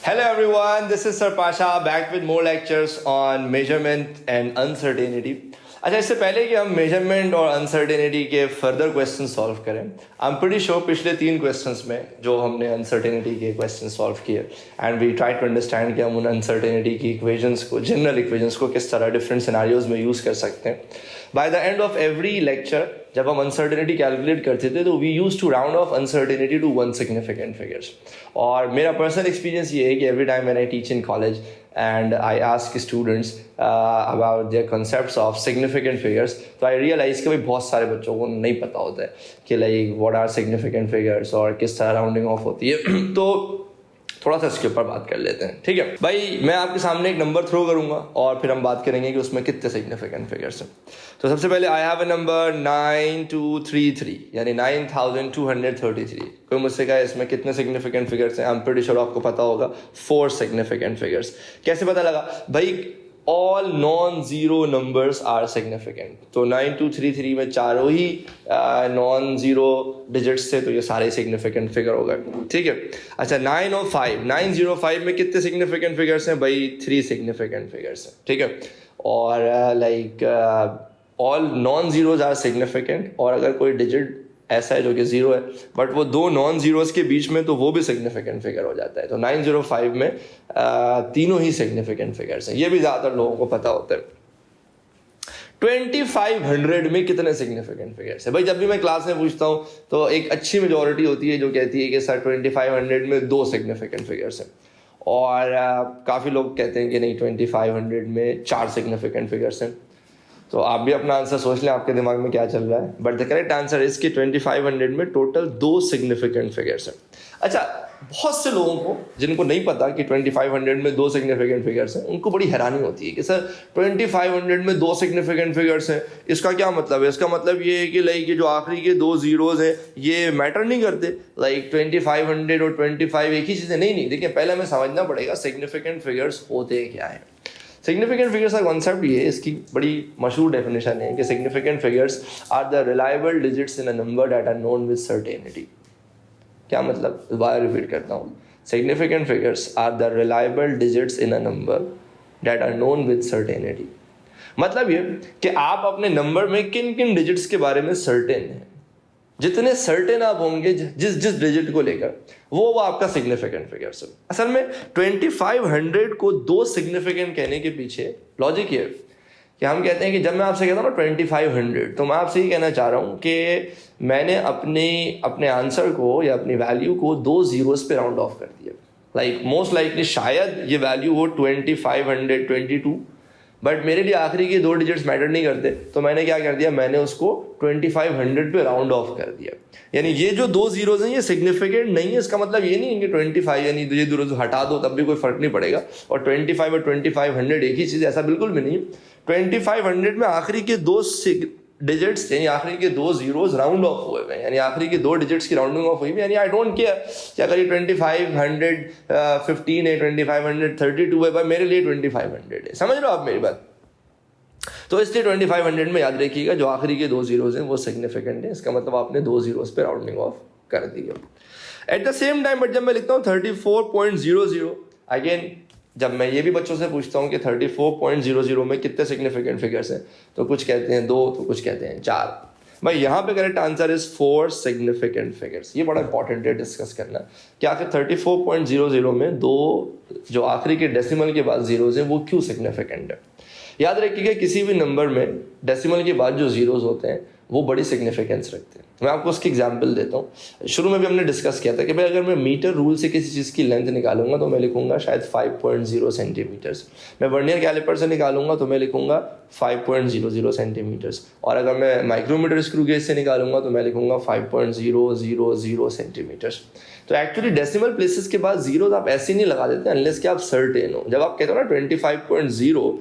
Hello everyone, this is Sir Pasha back with more lectures on measurement and uncertainty. अच्छा, इससे पहले कि हम मेजरमेंट और अनसर्टेनिटी के फर्दर क्वेश्चन सॉल्व करें, आई एम प्रीटी श्योर पिछले 3 क्वेश्चंस में जो हमने अनसर्टेनिटी के क्वेश्चन सॉल्व किए and we try to understand कि हम उन अनसर्टेनिटी की इक्वेशंस को, जनरल इक्वेशंस को किस तरह डिफरेंट सिनारियोज में यूज़ कर सकते हैं. By the end of every lecture जब हम अनसर्टेनिटी कैलकुलेट करते थे तो we use to round off uncertainty to 1 significant figures. और मेरा पर्सनल एक्सपीरियंस ये है कि every time when I teach in college and I ask students about their concepts of significant figures, तो I realize कि भाई बहुत सारे बच्चों को नहीं पता होता है कि like what are significant figures और किस तरह राउंडिंग ऑफ होती है. तो थोड़ा सा इसके ऊपर बात कर लेते हैं, ठीक है भाई. मैं आपके सामने एक नंबर थ्रो करूंगा और फिर हम बात करेंगे कि उसमें कितने सिग्निफिकेंट फिगर्स हैं. तो सबसे पहले आई हैव अ नंबर 9233 यानी 9233. कोई मुझसे कहा इसमें कितने सिग्निफिकेंट फिगर्स हैं, आई एम प्रीटी श्योर आपको पता होगा 4 सिग्निफिकेंट फिगर्स. कैसे पता लगा भाई? All non zero numbers are significant. तो 9233 में चारों ही नॉन जीरो डिजिट्स थे, तो ये सारे सिग्निफिकेंट फिगर हो गए, ठीक है. अच्छा, 905 में कितने सिग्निफिकेंट फिगर्स हैं भाई? 3 सिग्निफिकेंट फिगर्स हैं, ठीक है. और like all non zeros are significant, और अगर कोई डिजिट ऐसा है जो कि जीरो है बट वो 2 नॉन जीरोस के बीच में, तो वो भी सिग्निफिकेंट फिगर हो जाता है. तो 905 में तीनों ही सिग्निफिकेंट फिगर्स हैं. ये भी ज्यादातर लोगों को पता होता है. 2500 में कितने सिग्निफिकेंट फिगर्स है भाई? जब भी मैं क्लास में पूछता हूँ तो एक अच्छी मेजोरिटी होती है जो कहती है कि सर 2500 में 2 सिग्निफिकेंट फिगर्स हैं, और काफ़ी लोग कहते हैं कि नहीं 2500 में 4 सिग्निफिकेंट फिगर्स हैं. तो आप भी अपना आंसर सोच लें आपके दिमाग में क्या चल रहा है. But the correct answer is कि 2500 में टोटल 2 सिग्निफिकेंट फिगर्स हैं. अच्छा, बहुत से लोगों को जिनको नहीं पता कि 2500 में 2 सिग्निफिकेंट फिगर्स हैं, उनको बड़ी हैरानी होती है कि सर 2500 में 2 सिग्निफिकेंट फिगर्स हैं, इसका क्या मतलब है? इसका मतलब ये है कि लाइक ये जो आखिरी के 2 जीरोज हैं ये मैटर नहीं करते, लाइक 2500 और 25 एक ही चीज़ है. नहीं, देखिए पहले हमें समझना पड़ेगा सिग्निफिकेंट फिगर्स होते क्या है. सिग्निफिकेंट फिगर्स का कॉन्सेप्ट ये है, इसकी बड़ी मशहूर डेफिनेशन है कि significant figures are the reliable digits in a number that are known with certainty. क्या मतलब? दोबारा रिपीट करता हूँ. Significant figures are the reliable digits in a number that are known with certainty. मतलब ये कि आप अपने नंबर में किन किन डिजिट्स के बारे में सर्टेन हैं. जितने सर्टेन आप होंगे जिस डिजिट को लेकर, वो आपका सिग्निफिकेंट फिगर्स है. असल में 2500 को 2 सिग्निफिकेंट कहने के पीछे लॉजिक ये कि हम कहते हैं कि जब मैं आपसे कहता हूँ ना 2500, तो मैं आपसे ये कहना चाह रहा हूँ कि मैंने अपने आंसर को या अपनी वैल्यू को 2 जीरोस पे राउंड ऑफ कर दिया. लाइक मोस्ट लाइकली शायद ये वैल्यू हो 2522, बट मेरे लिए आखिरी के 2 डिजिट्स मैटर नहीं करते, तो मैंने क्या कर दिया? मैंने उसको 2500 पे राउंड ऑफ कर दिया. यानी ये जो 2 जीरोज हैं ये सिग्निफिकेंट नहीं है. इसका मतलब ये नहीं है कि 25 यानी ये जीरोज हटा दो तब भी कोई फर्क नहीं पड़ेगा, और 25 और 2500 एक ही चीज़, ऐसा बिल्कुल भी नहीं. 2500 में आखिरी के 2 डिजिट्स यानी आखिरी के 2 जीरोज राउंड ऑफ हुए हैं, यानी आखिरी के 2 डिजिट्स की राउंडिंग ऑफ हुई है. यानी आई डोंट केयर कि अगर ये 2515 है, 2532 है, भाई मेरे लिए 2500 है. समझ लो आप मेरी बात? तो इसलिए 2500 में याद रखिएगा जो आखिरी के 2 जीरोज हैं वो सिग्निफिकेंट है. इसका मतलब आपने 2 जीरोज पे राउंडिंग ऑफ कर दी है. At the same time but जब मैं लिखता हूँ 34.00, अगेन जब मैं ये भी बच्चों से पूछता हूँ कि 34.00 में कितने सिग्निफिकेंट फिगर्स हैं, तो कुछ कहते हैं 2, तो कुछ कहते हैं 4. भाई यहाँ पे correct answer is 4 significant figures. ये बड़ा इंपॉर्टेंट है डिस्कस करना कि आखिर 34.00 में 2 जो आखिरी के डेसिमल के बाद जीरोज हैं वो क्यों सिग्निफिकेंट है. याद रखिएगा किसी भी नंबर में डेसिमल के बाद जो जीरोज होते हैं वो बड़ी सिग्निफिकेंस रखते हैं. मैं आपको उसकी एग्जांपल देता हूँ. शुरू में भी हमने डिस्कस किया था कि भाई अगर मैं मीटर रूल से किसी चीज़ की लेंथ निकालूंगा तो मैं लिखूंगा शायद 5.0 सेंटीमीटर्स. मैं वर्नियर कैलिपर से निकालूंगा तो मैं लिखूंगा 5.00 सेंटीमीटर्स. और अगर मैं माइक्रोमीटर स्क्रू गेज से निकालूंगा तो मैं लिखूंगा 5.000 सेंटीमीटर्स. तो एक्चुअली डेसिमल प्लेसेस के बाद जीरोज आप ऐसे नहीं लगा देते अनलेस कि आप सर्टेन हो. जब आप कहते हो ना 25.0,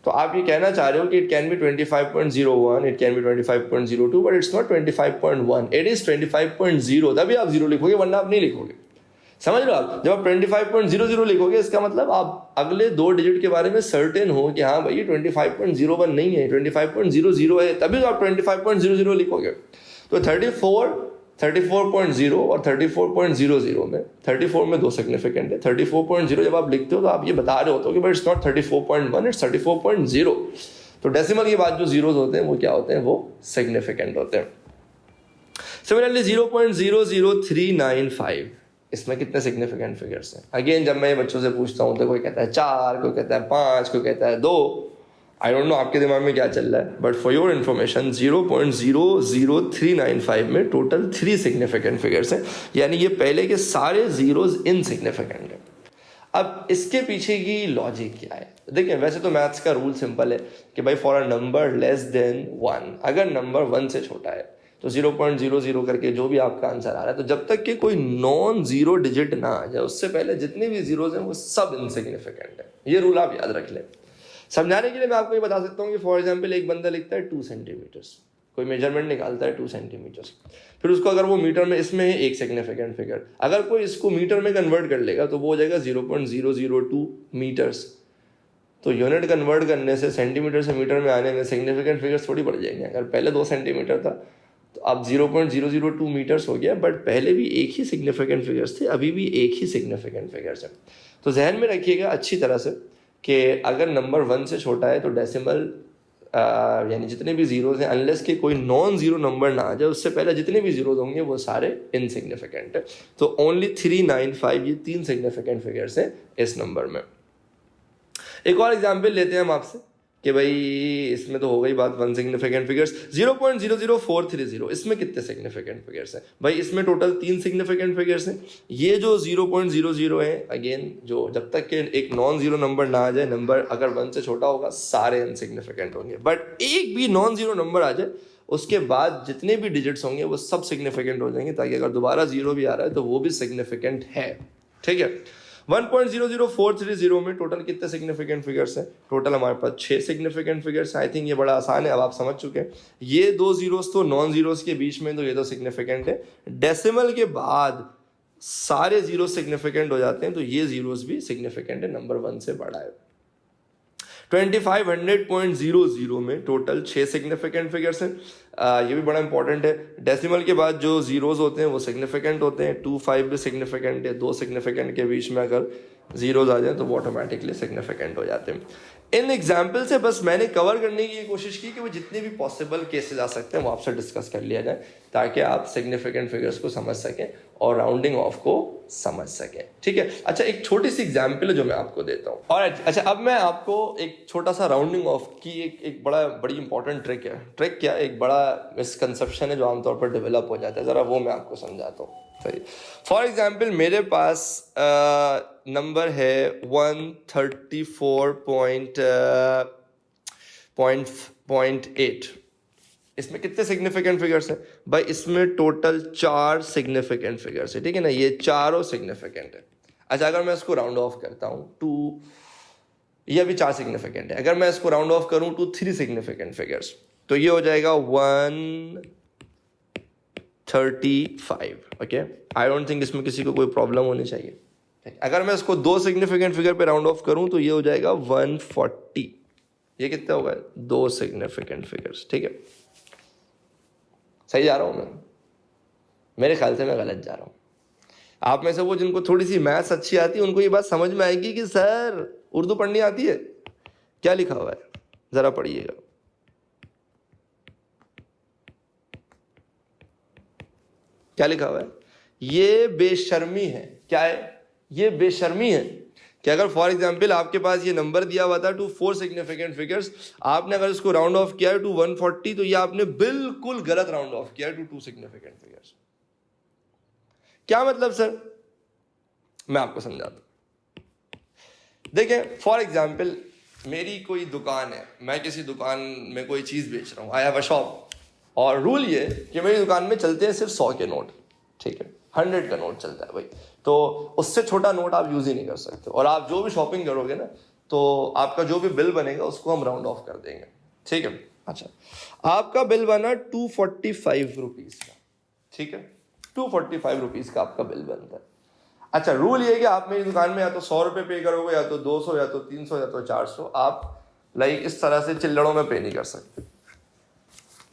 तो आप ये कहना चाह रहे हो कि it can be 25.01, it can be 25.02, but it's not 25.1, it is 25.0. तभी आप 0 लिखोगे, वरना आप नहीं लिखोगे. समझ लो आप? जब आप 25.00 लिखोगे इसका मतलब आप अगले 2 डिजिट के बारे में सर्टेन हो कि हाँ भाई ये 25.01 नहीं है, 25.00 है, तभी तो आप 25.00 लिखोगे. तो 34 34.0 और 34.00 में 34 में 2 सिग्निफिकेंट है। 34.0 जब आप लिखते हो तो आप ये बता रहे होते हो कि भाई इट्स नॉट 34.1, इट्स 34.0। तो डेसिमल के बाद जो जीरोज होते हैं वो क्या होते हैं, वो सिग्निफिकेंट होते हैं। सिमिलरली 0.00395, इसमें कितने सिग्निफिकेंट फिगर्स हैं? अगेन जब मैं बच्चों से पूछता हूँ तो कोई कहता है 4, कोई कहता है 5, कोई कहता है 2। आई डोंट नो आपके दिमाग में क्या चल रहा है, बट फॉर योर इन्फॉर्मेशन 0.00395 में टोटल 3 सिग्निफिकेंट फिगर्स हैं, यानी ये पहले के सारे जीरोज इनसिग्निफिकेंट हैं। अब इसके पीछे की लॉजिक क्या है? देखिए वैसे तो मैथ्स का रूल सिंपल है कि भाई for a number less than 1, अगर नंबर 1 से छोटा है तो 0.00 करके जो भी आपका आंसर आ रहा है, तो जब तक कि कोई नॉन जीरो डिजिट ना आ जाए उससे पहले जितने भी जीरोज हैं वो सब इनसिग्निफिकेंट है। ये रूल आप याद रख लें। समझाने के लिए मैं आपको ये बता सकता हूँ कि फॉर एग्जाम्पल एक बंदा लिखता है 2 सेंटीमीटर्स, कोई मेजरमेंट निकालता है 2 सेंटीमीटर्स, फिर उसको अगर वो मीटर में, इसमें है 1 सिग्निफिकेंट फिगर, अगर कोई इसको मीटर में कन्वर्ट कर लेगा तो वो हो जाएगा 0.002 मीटर्स। तो यूनिट कन्वर्ट करने से सेंटीमीटर से मीटर में आने में सिग्निफिकेंट फिगर्स थोड़ी बढ़ जाएंगे। अगर पहले 2 सेंटीमीटर था तो अब 0.002 मीटर्स हो गया, बट पहले भी एक ही सिग्निफिकेंट फिगर्स थे, अभी भी एक ही सिग्निफिकेंट फिगर्स है। तो जहन में रखिएगा अच्छी तरह से कि अगर नंबर 1 से छोटा है तो डेसिमल यानी जितने भी जीरोज हैं, अनलेस कि कोई नॉन जीरो नंबर ना आ जाए उससे पहले जितने भी जीरोज होंगे वो सारे इनसिग्निफिकेंट है। तो ओनली 395 ये 3 सिग्निफिकेंट फिगर्स हैं इस नंबर में। एक और एग्जांपल लेते हैं हम आपसे कि भाई इसमें तो हो गई बात 1 सिग्निफिकेंट फिगर्स। 0.00430, इसमें कितने सिग्निफिकेंट फिगर्स हैं? भाई इसमें टोटल 3 सिग्निफिकेंट फिगर्स हैं। ये जो 0.00 है, अगेन जो जब तक के एक नॉन जीरो नंबर ना आ जाए, नंबर अगर 1 से छोटा होगा सारे इनसिग्निफिकेंट होंगे, बट एक भी नॉन जीरो नंबर आ जाए उसके बाद जितने भी डिजिट्स होंगे वो सब सिग्निफिकेंट हो जाएंगे, ताकि अगर दोबारा जीरो भी आ रहा है तो वो भी सिग्निफिकेंट है। ठीक है। 1.00430 में टोटल कितने सिग्निफिकेंट फिगर्स हैं? टोटल हमारे पास 6 सिग्निफिकेंट फिगर्स। आई थिंक ये बड़ा आसान है, अब आप समझ चुके हैं। ये 2 जीरोस तो नॉन जीरोस के बीच में, तो ये तो सिग्निफिकेंट है। डेसिमल के बाद सारे जीरो सिग्निफिकेंट हो जाते हैं, तो ये जीरोस भी सिग्निफिकेंट है, नंबर 1 से बड़ा है। 2500.00 में टोटल 6 सिग्निफिकेंट फिगर्स हैं। ये भी बड़ा इंपॉर्टेंट है। डेसिमल के बाद जो जीरोज होते हैं वो सिग्निफिकेंट होते हैं। 25 भी सिग्निफिकेंट है। 2 सिग्निफिकेंट के बीच में अगर जीरोज आ जाए तो वो ऑटोमेटिकली सिग्निफिकेंट हो जाते हैं। इन एग्जाम्पल से बस मैंने कवर करने की कोशिश की कि वो जितने भी पॉसिबल केसेस आ सकते हैं वो आपसे डिस्कस कर लिया जाए, ताकि आप सिग्निफिकेंट फिगर्स को समझ सकें और राउंडिंग ऑफ को समझ सकें। ठीक है। अच्छा, एक छोटी सी एग्जाम्पल है जो मैं आपको देता हूँ। और अच्छा, अब मैं आपको एक छोटा सा राउंडिंग ऑफ की एक बड़ी इंपॉर्टेंट ट्रिक है। ट्रिक क्या, एक बड़ा मिसकंसेप्शन है जो आमतौर पर डेवलप हो जाता है, ज़रा वो मैं आपको समझाता हूँ। सही। फॉर एग्जाम्पल मेरे पास नंबर है 134.8। इसमें कितने सिग्निफिकेंट फिगर्स हैं? भाई इसमें टोटल 4 सिग्निफिकेंट फिगर्स है। ठीक है ना, ये चारों सिग्निफिकेंट है। अच्छा, अगर मैं इसको राउंड ऑफ करता हूँ टू, ये भी 4 सिग्निफिकेंट है। अगर मैं इसको राउंड ऑफ करूँ टू 3 सिग्निफिकेंट फिगर्स तो ये हो जाएगा 135। ओके, आई डोंट थिंक इसमें किसी को कोई प्रॉब्लम होनी चाहिए। अगर मैं इसको 2 सिग्निफिकेंट फिगर पे राउंड ऑफ करूं तो ये हो जाएगा 140। ये कितना होगा? 2 सिग्निफिकेंट फिगर्स। ठीक है, सही जा रहा हूं मैं? मेरे ख्याल से मैं गलत जा रहा हूं। आप में से वो जिनको थोड़ी सी मैथ्स अच्छी आती है उनको ये बात समझ में आएगी कि सर उर्दू पढ़नी आती है। क्या लिखा हुआ है जरा पढ़िएगा। क्या लिखा हुआ है? ये बेशर्मी है। क्या है? ये बेशर्मी है कि अगर फॉर एग्जांपल आपके पास ये नंबर दिया हुआ था टू 4 सिग्निफिकेंट फिगर्स, आपने अगर इसको राउंड ऑफ किया है टू 140 तो ये आपने बिल्कुल गलत राउंड ऑफ किया है टू 2 सिग्निफिकेंट फिगर्स। क्या मतलब सर? मैं आपको समझाता हूं। देखें, फॉर एग्जांपल मेरी कोई दुकान है, मैं किसी दुकान में कोई चीज बेच रहा हूं, आई हैव अ शॉप, और रूल ये कि मेरी दुकान में चलते हैं सिर्फ 100 के नोट। ठीक है, 100 का नोट चलता है भाई, तो उससे छोटा नोट आप यूज ही नहीं कर सकते। और आप जो भी शॉपिंग करोगे ना तो आपका जो भी बिल बनेगा उसको हम राउंड ऑफ कर देंगे। ठीक है। अच्छा, आपका बिल बना 245 रुपीज का। ठीक है, 245 रुपीज का आपका बिल बनता है। अच्छा, रूल ये है कि आप मेरी दुकान में या तो 100 रुपये पे करोगे, या तो 200, या तो 300, या तो 400। आप लाइक इस तरह से चिल्लड़ों में पे नहीं कर सकते।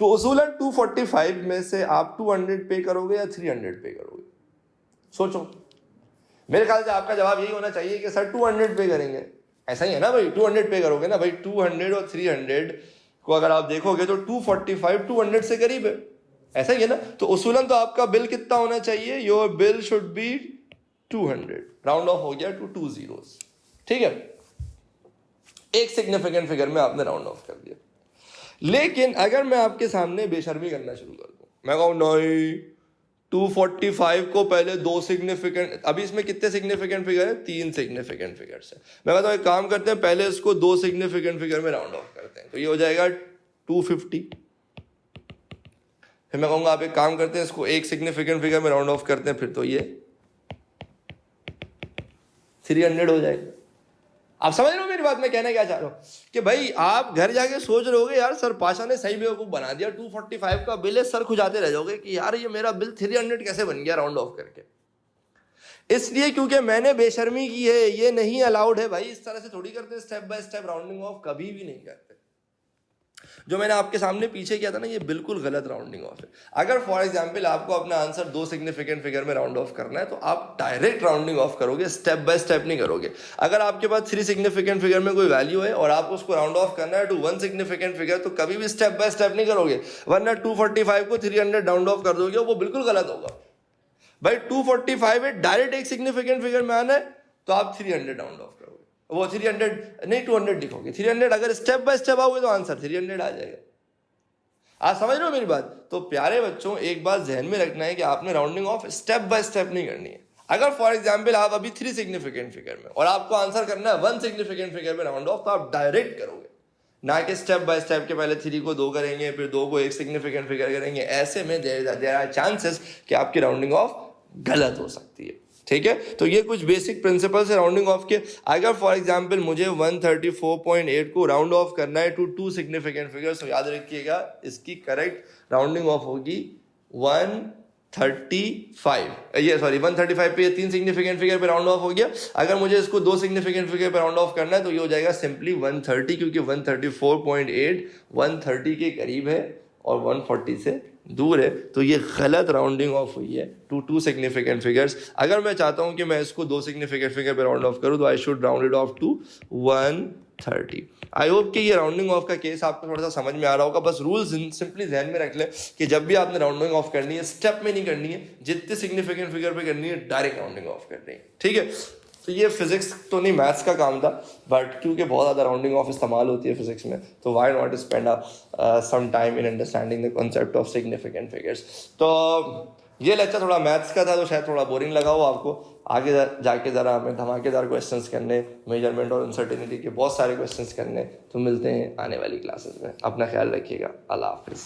तो उसूलन 245 में से आप 200 पे करोगे या 300 पे करोगे? सोचो। मेरे ख्याल से आपका जवाब यही होना चाहिए कि सर 200 पे करेंगे। ऐसा ही है ना भाई, 200 पे करोगे ना भाई। 200 और 300 को अगर आप देखोगे तो 245 200 से करीब है, ऐसा ही है ना। तो उसूलन तो आपका बिल कितना होना चाहिए? Your bill should be 200, round of हो गया टू 2 zeros, ठीक है। एक सिग्निफिकेंट फिगर में आपने राउंड ऑफ कर दिया। लेकिन अगर मैं आपके सामने बेशर्मी करना शुरू कर दूं, मैं कहूं नहीं 245 को पहले 2 सिग्निफिकेंट, अभी इसमें कितने सिग्निफिकेंट फिगर है? 3 सिग्निफिकेंट फिगर्स है। मैं कहता हूं एक काम करते हैं, पहले इसको 2 सिग्निफिकेंट फिगर में राउंड ऑफ करते हैं, तो ये हो जाएगा 250। फिर मैं कहूंगा आप एक काम करते हैं, इसको एक सिग्निफिकेंट फिगर में राउंड ऑफ करते हैं, फिर तो ये 300 हो जाएगा। आप समझ रहे हो मेरी बात? मैं कहना क्या चाह रहा हूं कि भाई आप घर जाके सोच रहे होगे यार सर पाशा ने सही बेवकूफ बना दिया, 245 का बिल है, सर खुजाते रह जाओगे कि यार ये मेरा बिल 300 कैसे बन गया राउंड ऑफ करके। इसलिए क्योंकि मैंने बेशर्मी की है, ये नहीं अलाउड है भाई। इस तरह से थोड़ी करते, step by step rounding off कभी भी नहीं करते। जो मैंने आपके सामने पीछे किया था ना, ये बिल्कुल गलत राउंडिंग ऑफ है। अगर फॉर एग्जांपल आपको अपना आंसर 2 सिग्निफिकेंट फिगर में राउंड ऑफ करना है तो आप डायरेक्ट राउंडिंग ऑफ करोगे, स्टेप बाय स्टेप नहीं करोगे। अगर आपके पास 3 सिग्निफिकेंट फिगर में कोई वैल्यू है और आपको उसको राउंड ऑफ करना है टू 1 सिग्निफिकेंट फिगर, तो कभी भी स्टेप बाय स्टेप नहीं करोगे, वरना 245 को 300 राउंड ऑफ कर दोगे, वो बिल्कुल गलत होगा। भाई 245 है, डायरेक्ट एक सिग्निफिकेंट फिगर में आना है तो आप 300 राउंड ऑफ करोगे, वो 300 नहीं 200 लिखोगे। 300 अगर स्टेप बाय स्टेप आओगे तो आंसर 300 आ जाएगा। आप समझ रहे हो मेरी बात? तो प्यारे बच्चों, एक बात ध्यान में रखना है कि आपने rounding off step by step नहीं करनी है। अगर फॉर एग्जांपल आप अभी 3 सिग्निफिकेंट फिगर में और आपको आंसर करना है 1 सिग्निफिकेंट फिगर में राउंड ऑफ, तो आप डायरेक्ट करोगे, ना कि स्टेप बाय स्टेप के पहले 3 को 2 करेंगे, फिर 2 को 1 सिग्निफिकेंट फिगर करेंगे। ऐसे में देयर आर चांसेस कि आपकी राउंडिंग ऑफ गलत हो सकती है, ठीक है। तो ये कुछ बेसिक प्रिंसिपल्स है राउंडिंग ऑफ के। अगर फॉर एग्जांपल मुझे 134.8 को राउंड ऑफ करना है टू 2 सिग्निफिकेंट फिगर्स, तो याद रखिएगा इसकी करेक्ट राउंडिंग ऑफ होगी 135। 135 पे 3 सिग्निफिकेंट फिगर पे राउंड ऑफ हो गया। अगर मुझे इसको 2 सिग्निफिकेंट फिगर पे राउंड ऑफ करना है तो ये हो जाएगा सिंपली 130, क्योंकि 134.8 130 के करीब है और 140 से दूर है। तो ये गलत राउंडिंग ऑफ हुई है टू 2 सिग्निफिकेंट फिगर्स। अगर मैं चाहता हूं कि मैं इसको 2 सिग्निफिकेंट फिगर पे राउंड ऑफ करूं तो I should round it off to 130। I hope कि ये राउंडिंग ऑफ का केस आपको थोड़ा सा समझ में आ रहा होगा। बस रूल्स सिंपली ध्यान में रख लें कि जब भी आपने राउंडिंग ऑफ करनी है, स्टेप में नहीं करनी है, जितने सिग्निफिकेंट फिगर पे करनी है डायरेक्ट राउंडिंग ऑफ करनी है, ठीक है। तो ये फिजिक्स तो नहीं, मैथ्स का काम था, बट क्योंकि बहुत ज़्यादा राउंडिंग ऑफ इस्तेमाल होती है फिजिक्स में, तो why not spend some time in understanding the concept of significant figures. तो ये लेक्चर थोड़ा मैथ्स का था, तो शायद थोड़ा बोरिंग लगा हो आपको। आगे जाके ज़रा हमें धमाकेदार क्वेश्चंस करने, मेजरमेंट और अनसर्टेनिटी के बहुत सारे क्वेश्चंस करने। तो मिलते हैं आने वाली क्लासेस में। अपना ख्याल रखिएगा। अल्लाह हाफिज़।